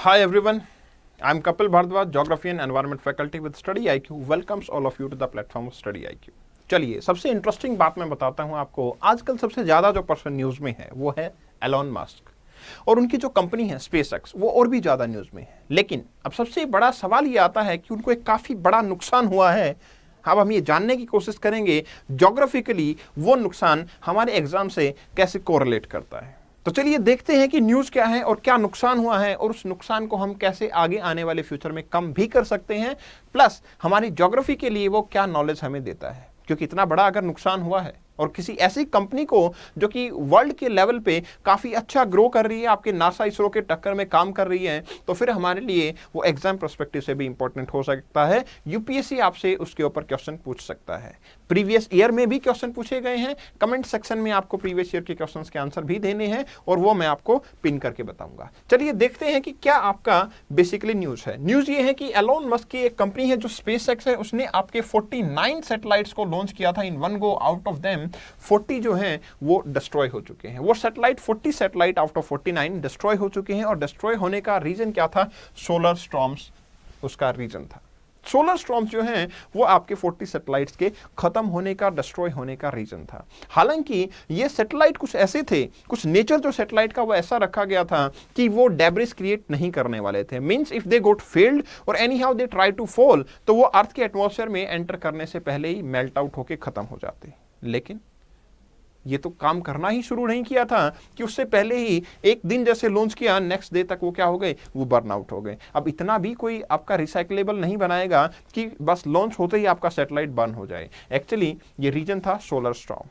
Hi everyone, I'm Kapil Bhardwaj, Geography and Environment Faculty with Study IQ. Welcomes all of you to the platform of Study IQ. चलिए सबसे interesting बात मैं बताता हूं आपको। आजकल सबसे ज़्यादा जो पर्सन न्यूज़ में है वो है एलॉन मस्क और उनकी जो कंपनी है स्पेसएक्स, वो और भी ज़्यादा न्यूज़ में है। लेकिन अब सबसे बड़ा सवाल ये आता है कि उनको एक काफ़ी बड़ा नुकसान हुआ है। अब हम ये जानने की कोशिश करेंगे जोग्राफिकली वो नुकसान हमारे एग्जाम से कैसे कोरिलेट करता है। तो चलिए देखते हैं कि न्यूज़ क्या है और क्या नुकसान हुआ है और उस नुकसान को हम कैसे आगे आने वाले फ्यूचर में कम भी कर सकते हैं, प्लस हमारी ज्योग्राफी के लिए वो क्या नॉलेज हमें देता है। क्योंकि इतना बड़ा अगर नुकसान हुआ है और किसी ऐसी कंपनी को जो कि वर्ल्ड के लेवल पे काफ़ी अच्छा ग्रो कर रही है, आपके नासा इसरो के टक्कर में काम कर रही है, तो फिर हमारे लिए वो एग्जाम पर्सपेक्टिव से भी इंपॉर्टेंट हो सकता है। यूपीएससी आपसे उसके ऊपर क्वेश्चन पूछ सकता है। प्रीवियस ईयर में भी क्वेश्चन पूछे गए हैं। कमेंट सेक्शन में आपको प्रीवियस ईयर के क्वेश्चंस के आंसर भी देने हैं और वो मैं आपको पिन करके बताऊंगा। चलिए देखते हैं कि क्या आपका बेसिकली न्यूज़ है। न्यूज़ ये है कि एलोन मस्क की एक कंपनी है जो स्पेसएक्स है, उसने आपके 49 सैटेलाइट्स को लॉन्च किया था in one go. Out of them 40 जो हैं वो डिस्ट्रॉय हो चुके हैं। वो satellite 40 satellite out of 49 destroy हो चुके हैं और डिस्ट्रॉय होने का रीजन क्या था? सोलर स्टॉर्म्स उसका रीजन था। सोलर स्टॉर्म्स जो हैं वो आपके 40 सैटेलाइट्स के खत्म होने का, डिस्ट्रॉय होने का रीजन था। हालांकि ये सैटेलाइट कुछ ऐसे थे, कुछ नेचर जो सैटेलाइट का वो ऐसा रखा गया था कि वो डेब्रिस क्रिएट नहीं करने वाले थे। Means if they got failed और anyhow they try to fall, तो वो अर्थ के एटमॉस्फेयर में एंटर करने से पहले ही मेल्ट आउट होकर खत्म हो जाते। लेकिन ये तो काम करना ही शुरू नहीं किया था कि उससे पहले ही एक दिन जैसे लॉन्च किया, नेक्स्ट डे तक वो क्या हो गए? वो बर्न आउट हो गए। अब इतना भी कोई आपका रिसाइकलेबल नहीं बनाएगा कि बस लॉन्च होते ही आपका सैटेलाइट बर्न हो जाए। एक्चुअली ये रीजन था सोलर स्टॉर्म।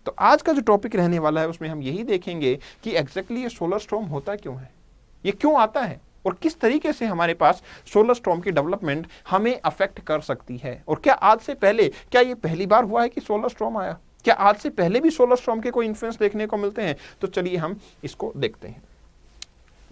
तो आज का जो टॉपिक रहने वाला है उसमें हम यही देखेंगे कि एग्जैक्टली ये सोलर स्टॉर्म होता क्यों है, ये क्यों आता है और किस तरीके से हमारे पास सोलर स्टॉर्म की डेवलपमेंट हमें अफेक्ट कर सकती है। और क्या आज से पहले, क्या ये पहली बार हुआ है कि सोलर स्टॉर्म आया? क्या आज से पहले भी सोलर स्टॉर्म के कोई इन्फ्लुएंस देखने को मिलते हैं? तो चलिए हम इसको देखते हैं।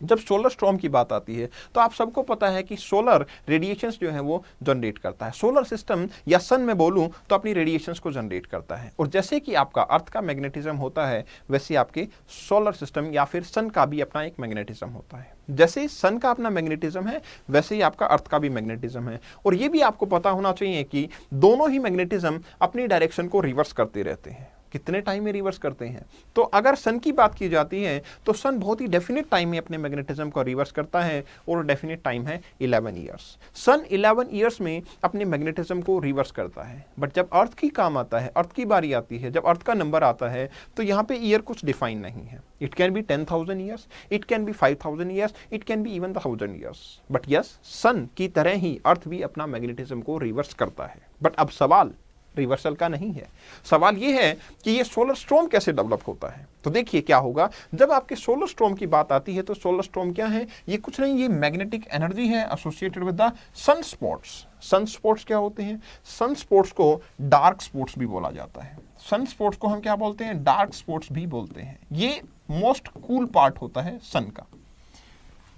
जब सोलर स्टॉर्म की बात आती है तो आप सबको पता है कि सोलर रेडिएशंस जो है वो जनरेट करता है। सोलर सिस्टम या सन में बोलूं तो अपनी रेडिएशंस को जनरेट करता है। और जैसे कि आपका अर्थ का मैग्नेटिज्म होता है, वैसे आपके सोलर सिस्टम या फिर सन का भी अपना एक मैग्नेटिज्म होता है। जैसे सन का अपना मैग्नेटिज्म है, वैसे ही आपका अर्थ का भी मैग्नेटिज्म है। और ये भी आपको पता होना चाहिए कि दोनों ही मैग्नेटिज्म अपनी डायरेक्शन को रिवर्स करते रहते हैं। कितने टाइम में रिवर्स करते हैं? तो अगर सन की बात की जाती है तो सन बहुत ही डेफिनेट टाइम में अपने मैग्नेटिज्म को रिवर्स करता है और डेफिनेट टाइम है 11 ईयर्स। सन 11 ईयर्स में अपने मैग्नेटिज्म को रिवर्स करता है। बट जब अर्थ की काम आता है, अर्थ की बारी आती है, जब अर्थ का नंबर आता है, तो यहाँ पे ईयर कुछ डिफाइन नहीं है। It can be 10,000 years, it can be 5,000 years, it can be even 1,000 years. But yes, sun की तरह ही अर्थ भी अपना मैग्नेटिज्म को रिवर्स करता है। बट अब सवाल रिवर्सल का नहीं है, सवाल यह है कि ये सोलर स्टॉर्म कैसे डेवलप होता है। तो देखिए क्या होगा जब आपके सोलर स्टॉर्म की बात आती है। तो सोलर स्टॉर्म क्या है? ये कुछ नहीं, ये मैग्नेटिक एनर्जी है associated with the sunspots. Sunspots क्या होते हैं? सन स्पॉट्स को डार्क स्पॉट्स भी बोला जाता है। सन स्पॉट्स को हम क्या बोलते हैं? डार्क स्पॉट्स भी बोलते हैं। ये मोस्ट कूल पार्ट होता है सन का।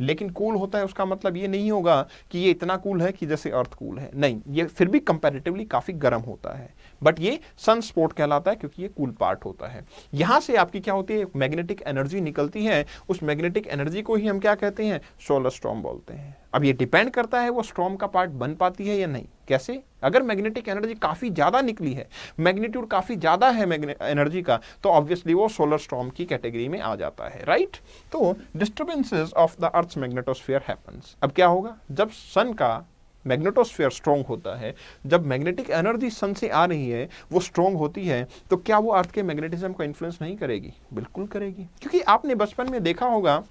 लेकिन कूल होता है उसका मतलब ये नहीं होगा कि ये इतना कूल है कि जैसे अर्थ कूल है, नहीं, ये फिर भी कंपैरेटिवली काफ़ी गर्म होता है। बट ये सन स्पॉट कहलाता है क्योंकि ये कूल पार्ट होता है। यहाँ से आपकी क्या होती है? मैग्नेटिक एनर्जी निकलती है। उस मैग्नेटिक एनर्जी को ही हम क्या कहते हैं? सोलर स्टॉर्म बोलते हैं। अब ये डिपेंड करता है वो स्टॉर्म का पार्ट बन पाती है या नहीं। कैसे? अगर मैग्नेटिक एनर्जी काफ़ी ज़्यादा निकली है, मैग्नीट्यूड काफ़ी ज़्यादा है एनर्जी का, तो ऑब्वियसली वो सोलर स्टॉर्म की कैटेगरी में आ जाता है, राइट? तो disturbances of the earth's magnetosphere happens. अब क्या होगा जब सन का मैग्नेटोस्फीयर स्ट्रॉन्ग होता है, जब मैग्नेटिक एनर्जी सन से आ रही है, वो स्ट्रॉन्ग होती है, तो क्या वो अर्थ के मैग्नेटिज्म को इन्फ्लुएंस नहीं करेगी? बिल्कुल करेगी। क्योंकि आपने बचपन में देखा होगा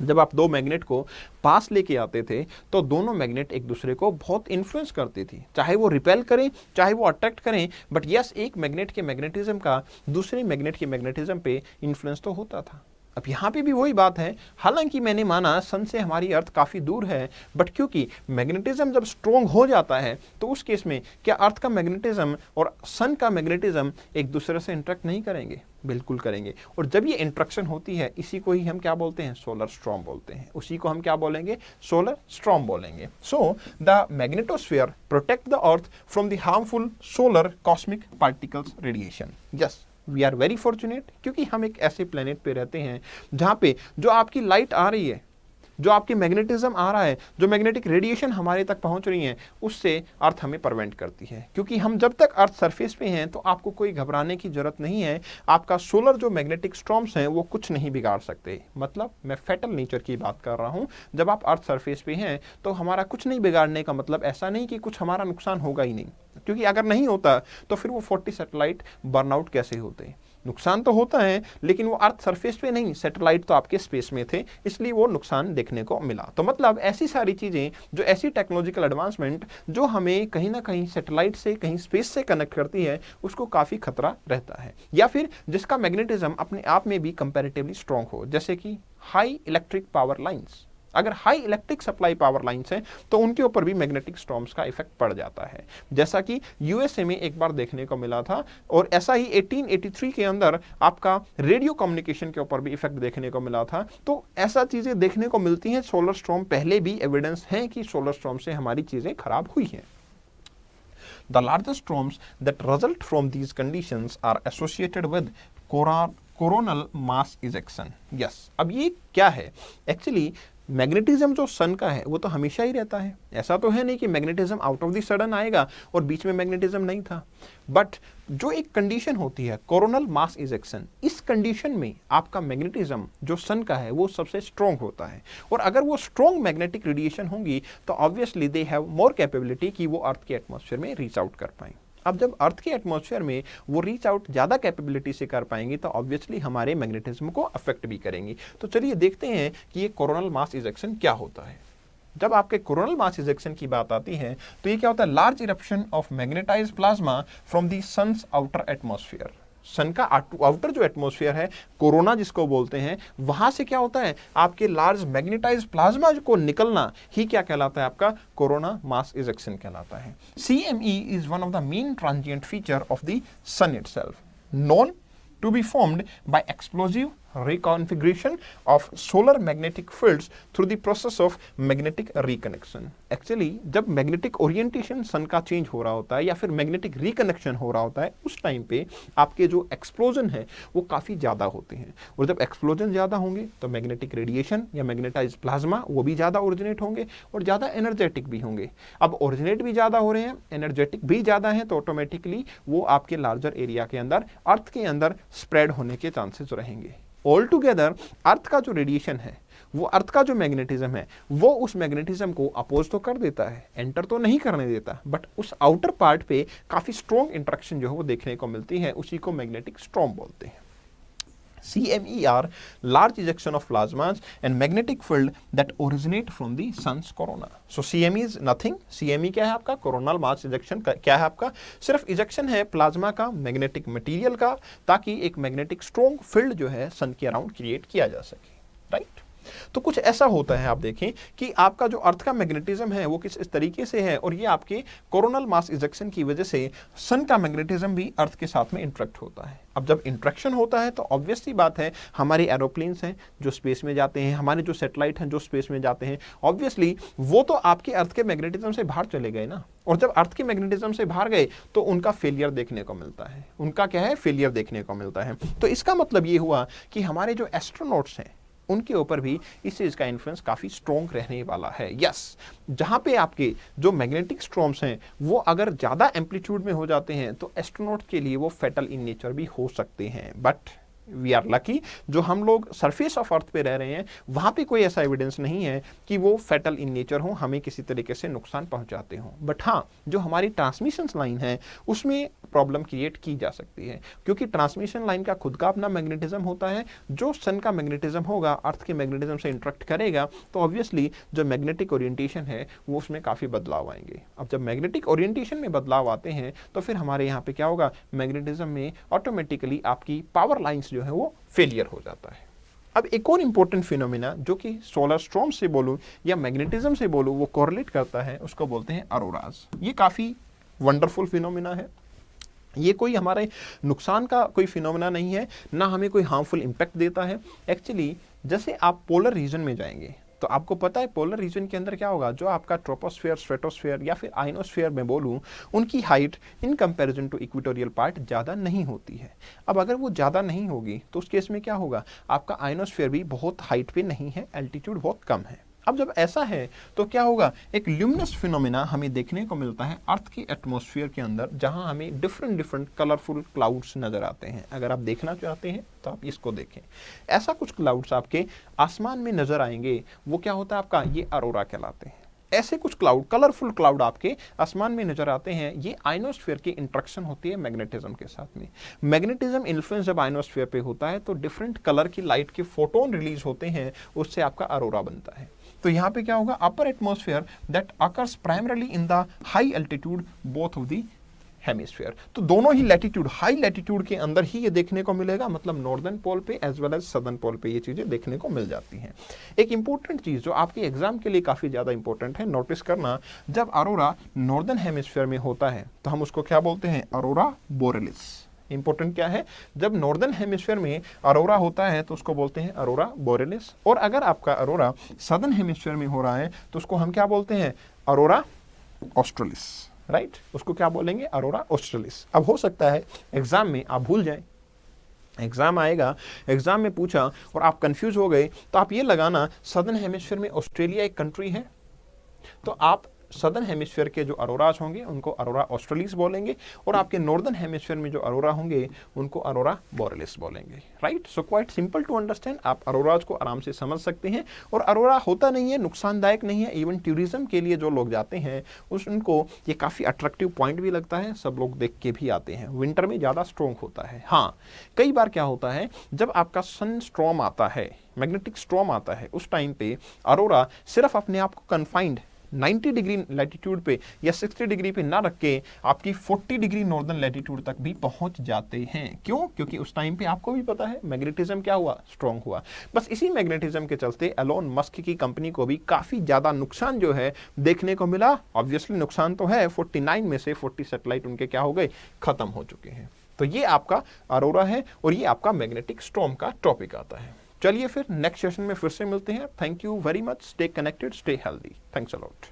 जब आप दो मैग्नेट को पास लेके आते थे तो दोनों मैग्नेट एक दूसरे को बहुत इन्फ्लुएंस करती थी, चाहे वो रिपेल करें चाहे वो अट्रैक्ट करें। बट यस, एक मैग्नेट के मैग्नेटिज्म का दूसरे मैग्नेट के मैग्नेटिज्म पे इन्फ्लुएंस तो होता था। अब यहाँ पे भी वही बात है। हालांकि मैंने माना सन से हमारी अर्थ काफ़ी दूर है, बट क्योंकि मैग्नेटिज्म जब स्ट्रॉन्ग हो जाता है तो उस केस में क्या अर्थ का मैग्नेटिज्म और सन का मैग्नेटिज्म एक दूसरे से इंटरेक्ट नहीं करेंगे? बिल्कुल करेंगे। और जब ये इंट्रैक्शन होती है, इसी को ही हम क्या बोलते हैं? सोलर स्टॉर्म बोलते हैं। उसी को हम क्या बोलेंगे? सोलर स्टॉर्म बोलेंगे। So the magnetosphere protect the earth from the harmful solar cosmic particles radiation. Yes, we are very fortunate क्योंकि हम एक ऐसे प्लेनेट पे रहते हैं जहाँ पे जो आपकी लाइट आ रही है जो आपकी मैग्नेटिज्म आ रहा है, जो मैग्नेटिक रेडिएशन हमारे तक पहुंच रही है, उससे अर्थ हमें प्रिवेंट करती है। क्योंकि हम जब तक अर्थ सरफेस पे हैं तो आपको कोई घबराने की जरूरत नहीं है। आपका सोलर जो मैग्नेटिक स्टॉर्म्स हैं वो कुछ नहीं बिगाड़ सकते। मतलब मैं फेटल नेचर की बात कर रहा हूं। जब आप अर्थ सरफेस पे हैं तो हमारा कुछ नहीं बिगाड़ने का मतलब ऐसा नहीं कि कुछ हमारा नुकसान होगा ही नहीं, क्योंकि अगर नहीं होता तो फिर वो 40 सैटेलाइट बर्नआउट कैसे होते। नुकसान तो होता है लेकिन वो अर्थ सरफेस पे नहीं, सैटेलाइट तो आपके स्पेस में थे, इसलिए वो नुकसान देखने को मिला। तो मतलब ऐसी सारी चीजें, जो ऐसी टेक्नोलॉजिकल एडवांसमेंट जो हमें कहीं ना कहीं सैटेलाइट से, कहीं स्पेस से कनेक्ट करती है, उसको काफी खतरा रहता है। या फिर जिसका मैग्नेटिज्म अपने आप में भी कंपैरेटिवली स्ट्रांग हो, जैसे कि हाई इलेक्ट्रिक पावर लाइंस। अगर high electric supply power lines हैं तो उनके ऊपर भी मैग्नेटिक स्टॉर्म्स का इफेक्ट पड़ जाता है, जैसा कि यूएसए में एक बार देखने को मिला था। और ऐसा ही 1883 के अंदर आपका रेडियो कम्युनिकेशन के ऊपर भी इफेक्ट देखने को मिला था। तो ऐसा चीजें देखने को मिलती हैं। सोलर स्टॉर्म पहले भी एविडेंस है कि सोलर स्टॉर्म से हमारी चीजें खराब हुई हैं। The largest storms that result from these conditions are associated with coronal mass ejection. Yes, अब ये क्या है? एक्चुअली मैग्नेटिज्म जो सन का है वो तो हमेशा ही रहता है। ऐसा तो है नहीं कि magnetism out of the sudden आएगा और बीच में मैग्नेटिज्म नहीं था। बट जो एक कंडीशन होती है कोरोनल मास इजेक्शन, इस कंडीशन में आपका मैग्नेटिज्म जो सन का है वो सबसे स्ट्रॉन्ग होता है। और अगर वो स्ट्रॉन्ग मैग्नेटिक रेडिएशन होंगी तो obviously they have more capability कि वो अर्थ के एटमॉस्फेयर में रीच आउट कर पाएं। अब जब अर्थ के एटमॉस्फेयर में वो रीच आउट ज़्यादा कैपेबिलिटी से कर पाएंगी तो ऑब्वियसली हमारे मैग्नेटिज्म को अफेक्ट भी करेंगी। तो चलिए देखते हैं कि ये कोरोनल मास इजेक्शन क्या होता है। जब आपके कोरोनल मास इजेक्शन की बात आती है तो ये क्या होता है? Large eruption of magnetised plasma from the sun's outer atmosphere. Sun का आउटर जो एटमॉस्फेयर है, कोरोना जिसको बोलते हैं, वहां से क्या होता है? आपके लार्ज मैग्नेटाइज्ड प्लाज्मा को निकलना ही क्या कहलाता है? आपका कोरोना मास इजेक्शन कहलाता है। CME is one of the main transient feature of the sun itself, known to be formed by explosive reconfiguration of solar magnetic fields through the process of magnetic reconnection. Actually जब magnetic orientation सन का change हो रहा होता है या फिर magnetic reconnection हो रहा होता है, उस टाइम पे आपके जो एक्सप्लोजन है वो काफ़ी ज़्यादा होते हैं। और जब एक्सप्लोजन ज़्यादा होंगे तो मैग्नेटिक रेडिएशन या मैग्नेटाइज्ड प्लाज्मा वो भी ज़्यादा ओरिजिनेट होंगे और ज़्यादा एनर्जेटिक भी होंगे। अब ओरिजिनेट भी ज़्यादा हो रहे हैं, एनर्जेटिक भी ज़्यादा हैं, तो ऑटोमेटिकली वो आपके लार्जर एरिया के अंदर, अर्थ के अंदर स्प्रेड होने के चांसेस रहेंगे। ऑल टुगेदर अर्थ का जो रेडिएशन है, वो अर्थ का जो मैग्नेटिज्म है, वो उस मैग्नेटिज्म को अपोज तो कर देता है, एंटर तो नहीं करने देता, बट उस आउटर पार्ट पे काफी स्ट्रॉन्ग इंटरेक्शन जो है वो देखने को मिलती है। उसी को मैग्नेटिक स्टॉर्म बोलते हैं। CME are large ejection of plasmas and magnetic field that originate from the sun's corona. So CME is nothing. CME क्या है आपका? coronal mass ejection क्या है आपका? सिर्फ इजेक्शन है प्लाज्मा का, मैग्नेटिक मटेरियल का, ताकि एक मैग्नेटिक स्ट्रॉन्ग फील्ड जो है सन के अराउंड क्रिएट किया जा सके। राइट? तो कुछ ऐसा होता है, आप देखें कि आपका जो अर्थ का मैग्नेटिज्म है वो किस इस तरीके से है, और ये आपके कोरोनल मास इजेक्शन की वजह से सन का मैग्नेटिज्म भी अर्थ के साथ में इंटरेक्ट होता है। अब जब इंटरेक्शन होता है तो ऑब्वियसली बात है, हमारे एरोप्लेन्स हैं जो स्पेस में जाते हैं, हमारे जो सैटेलाइट हैं जो स्पेस में जाते हैं, ऑब्वियसली वो तो आपके अर्थ के मैग्नेटिज्म से बाहर चले गए ना। और जब अर्थ के मैग्नेटिज्म से बाहर गए तो उनका फेलियर देखने को मिलता है। उनका क्या है? फेलियर देखने को मिलता है। तो इसका मतलब ये हुआ कि हमारे जो एस्ट्रोनॉट्स हैं उनके ऊपर भी इस चीज का इन्फ्लुएंस काफी स्ट्रॉन्ग रहने वाला है। यस, जहां पे आपके जो मैग्नेटिक स्टॉर्म्स हैं वो अगर ज्यादा एम्पलीट्यूड में हो जाते हैं तो एस्ट्रोनॉट के लिए वो फेटल इन नेचर भी हो सकते हैं। बट वी आर लकी, जो हम लोग सरफेस ऑफ अर्थ पे रह रहे हैं वहां पे कोई ऐसा एविडेंस नहीं है कि वो फेटल इन नेचर हो, हमें किसी तरीके से नुकसान पहुंचाते हो। बट हाँ, जो हमारी ट्रांसमिशन लाइन है उसमें प्रॉब्लम क्रिएट की जा सकती है, क्योंकि ट्रांसमिशन लाइन का खुद का अपना मैग्नेटिज्म होता है। जो सन का मैग्नेटिज्म होगा अर्थ के मैग्नेटिज्म से इंटरेक्ट करेगा तो ऑब्वियसली जो मैग्नेटिक ओरिएंटेशन है वो उसमें काफ़ी बदलाव आएंगे। अब जब मैग्नेटिक ओरिएंटेशन में बदलाव आते हैं तो फिर हमारे यहाँ पे क्या होगा? मैग्नेटिज्म में ऑटोमेटिकली आपकी पावर लाइन्स जो है वो फेलियर हो जाता है। अब एक और इंपॉर्टेंट फिनोमिना जो कि सोलर स्टॉर्म से बोलूं या मैग्नेटिज्म से बोलूं वो कोरिलेट करता है, उसको बोलते हैं अरोराज। ये काफ़ी वंडरफुल फिनोमिना है। ये कोई हमारे नुकसान का कोई फिनोमिना नहीं है, ना हमें कोई हार्मफुल इम्पैक्ट देता है। एक्चुअली जैसे आप पोलर रीजन में जाएंगे तो आपको पता है पोलर रीजन के अंदर क्या होगा, जो आपका ट्रोपोस्फेयर, स्ट्रेटोस्फेयर या फिर आयनोस्फेयर में बोलूं, उनकी height in comparison to equatorial part ज़्यादा नहीं होती है। अब अगर वो ज़्यादा नहीं होगी तो उस केस में क्या होगा, आपका आयनोस्फेयर भी बहुत हाइट पे नहीं है, एल्टीट्यूड बहुत कम है। अब जब ऐसा है तो क्या होगा, एक ल्यूमिनस फिनोमेना हमें देखने को मिलता है अर्थ के एटमॉस्फेयर के अंदर, जहां हमें डिफरेंट डिफरेंट कलरफुल क्लाउड्स नजर आते हैं। अगर आप देखना चाहते हैं तो आप इसको देखें, ऐसा कुछ क्लाउड्स आपके आसमान में नजर आएंगे, वो क्या होता है आपका, ये अरोरा कहलाते हैं। ऐसे कुछ क्लाउड, कलरफुल क्लाउड आपके आसमान में नजर आते हैं, ये आयनोस्फीयर की इंट्रैक्शन होती है मैग्नेटिज्म के साथ में। मैग्नेटिज्म इन्फ्लुएंस जब आयनोस्फीयर पे होता है तो डिफरेंट कलर की लाइट के फोटोन रिलीज होते हैं, उससे आपका अरोरा बनता है। तो यहाँ पे क्या होगा, upper atmosphere that occurs primarily in the high altitude both of the hemisphere. तो दोनों ही लैटिट्यूड, हाई लैटिट्यूड के अंदर ही ये देखने को मिलेगा, मतलब नॉर्दर्न पोल पे एज वेल एज सदर्न पोल पे ये चीजें देखने को मिल जाती हैं। एक इंपॉर्टेंट चीज जो आपके एग्जाम के लिए काफी ज्यादा इंपॉर्टेंट है, नोटिस करना, जब अरोरा नॉर्दर्न हेमिस्फीयर में होता है तो हम उसको क्या बोलते हैं, अरोरा बोरेलिस। इंपॉर्टेंट क्या है, जब नॉर्दर्न हेमिस्फीयर में अरोरा होता है तो उसको बोलते हैं अरोरा बोरेलिस, और अगर आपका अरोरा सदर्न हेमिस्फीयर में हो रहा है तो उसको हम क्या बोलते हैं, अरोरा ऑस्ट्रेलिस। राइट, उसको क्या बोलेंगे, अरोरा ऑस्ट्रेलिस। अब हो सकता है एग्जाम में आप भूल जाएं, एग्जाम आएगा, एग्जाम में पूछा और आप कंफ्यूज हो गए, तो आप ये लगाना सदर्न हेमिस्फीयर में ऑस्ट्रेलिया एक कंट्री है, तो आप सदर्न हेमिस्फीयर के जो अरोराज होंगे उनको अरोरा ऑस्ट्रेलिस बोलेंगे, और आपके नॉर्दर्न हेमिस्फीयर में जो अरोरा होंगे उनको अरोरा बोरेलिस बोलेंगे। Right, so quite simple to understand, आप अरोराज को आराम से समझ सकते हैं। और अरोरा होता नहीं है, नुकसानदायक नहीं है, इवन टूरिज्म के लिए जो लोग जाते हैं उनको ये काफ़ी अट्रैक्टिव पॉइंट भी लगता है, सब लोग देख के भी आते हैं। विंटर में ज़्यादा स्ट्रॉन्ग होता है। हाँ, कई बार क्या होता है, जब आपका सन स्ट्रॉम आता है, मैग्नेटिक स्ट्रॉम आता है, उस टाइम पे अरोरा सिर्फ अपने आप को कन्फाइंड 90 डिग्री लैटिट्यूड पे या 60 डिग्री पे ना रख के आपकी 40 डिग्री नॉर्दर्न लैटिट्यूड तक भी पहुंच जाते हैं। क्यों? क्योंकि उस टाइम पे आपको भी पता है मैग्नेटिज्म क्या हुआ, स्ट्रॉन्ग हुआ। बस इसी मैग्नेटिज्म के चलते एलोन मस्क की कंपनी को भी काफी ज्यादा नुकसान जो है देखने को मिला। ऑब्वियसली नुकसान तो है, 49 में से 40 सैटेलाइट उनके क्या हो गए, खत्म हो चुके हैं। तो ये आपका अरोरा है और ये आपका मैग्नेटिक स्टॉर्म का टॉपिक आता है। चलिए फिर नेक्स्ट सेशन में फिर से मिलते हैं। Thank you very much, stay connected, stay healthy, thanks a lot.